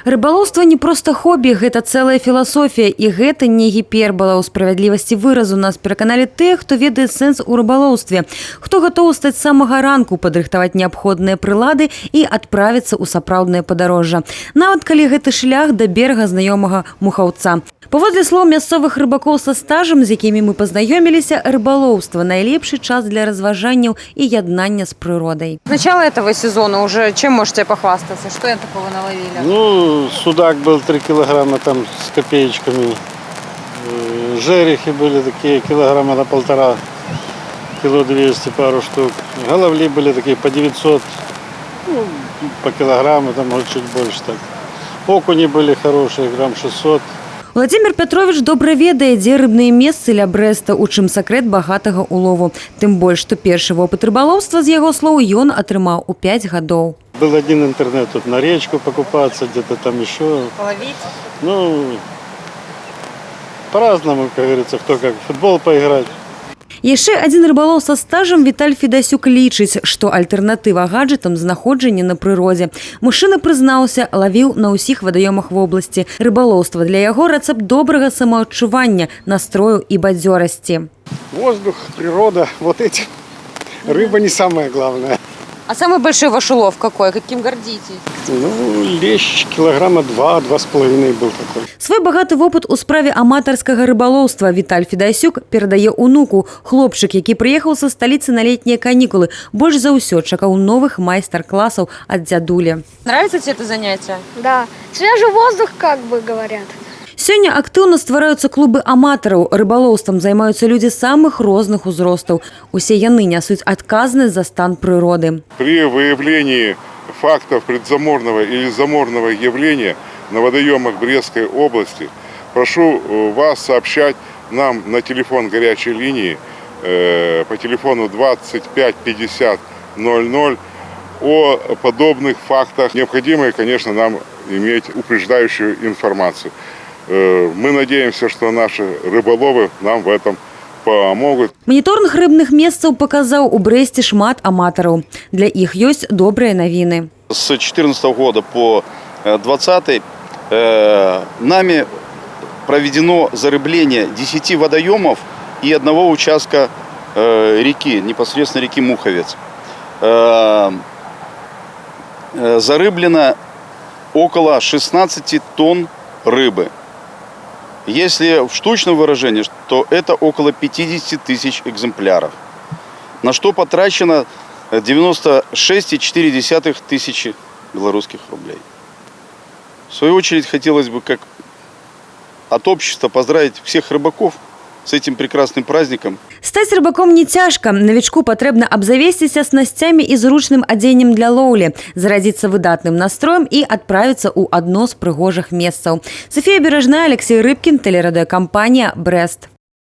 Рыбалоўства не просто хобі, гэта цэлая філасофія, і гэта не гіпербала. У справядлівасці выразу нас пераканалі тыя, хто ведае сэнс у рыбалоўстве, хто гатовы стаць з самага ранку, падрыхтаваць неабходныя прылады і адправіцца ў сапраўднае падарожжа. Нават калі гэты шлях да берага знаёмага Мухаўца. Паводле слоў мясцовых рыбакоў са стажам, з якімі мы пазнаёміліся, рыбалоўства – найлепшы час для разважанняў і яднання з прыродай. С начала этого сезона уже чем можете похвастаться? Что я такого наловили? Ну, судак был 3 килограмма там с копеечками. Жерехи были такие килограмма на 1,5, кило 200 пару штук. Головли были такие по 900, ну, по килограмму, там может чуть больше так. Окуни были хорошие, грамм 600. Владимир Петрович добра ведае, дзе рыбныя месцы ля Брэста, у чым сакрэт багатага улову. Тым больш, што першы вопыт рыбалоўства, з яго слоў, ён атрымаў у 5 гадоў. Был один интернет тут на речку покупаться, где-то там еще. Половить? Ну, по-разному, как говорится, кто как в футбол поиграть. Яшчэ адзін рыбалоў са стажам Віталь Федасюк лічыць, што альтэрнатыва гаджэтам знаходжанне на прыродзе. Мужчына прызнаўся, лавіў на ўсіх вадаёмах вобласці. Рыбалоўства для яго рэцэпт добрага самаадчування, настрою і бадзёрасці. Воздух, природа, вот эти. Рыба не самое главное. А самый большой ваш улов какой? Каким гордитесь? Ну, лещ килограмма 2-2,5 был такой. Свой багаты вопыт у справе аматарскага рыбалоўства Віталь Федасюк перадае унуку. Хлопчык, які прыехаў са сталіцы на летнія канікулы, больш за ўсё чакаў новых майстар-класаў ад дзядулі. Нравится тебе это занятие? Да, свежий воздух, как бы говорят. Сёння актыўна ствараюцца клубы аматараў. Рыбалоўствам займаюцца людзі самых розных узростаў. Усе яны нясуць адказнасць за стан прыроды. При выявлении фактов предзаморного или заморного явления на водоемах Брестской области прошу вас сообщать нам на телефон горячей линии по телефону 25 50 00 о подобных фактах. Необходимо, конечно, нам иметь упреждающую информацию. Мы надеемся, что наши рыболовы нам в этом помогут. Моніторинг рыбных месцаў паказаў, у Брэсце шмат аматараў. Для іх ёсць добрыя навіны. С 2014 года по 2020 нами проведено зарыбление 10 водоемов и одного участка реки, непосредственно реки Муховец. Зарыблено около 16 тонн рыбы. Если в штучном выражении, то это около 50 тысяч экземпляров. На что потрачено 96,4 тысячи белорусских рублей. В свою очередь, хотелось бы как от общества поздравить всех рыбаков с этим прекрасным праздником. Стаць рыбаком не цяжка. Навічку патрэбна абзавесціся снасцямі і зручным адзеннем для лоўлі, зарадзіцца выдатным настроем і адправіцца ў адно з прыгожых месцаў. Софія Бережная, Алексей Рыбкін, телерадыёкампанія «Брест».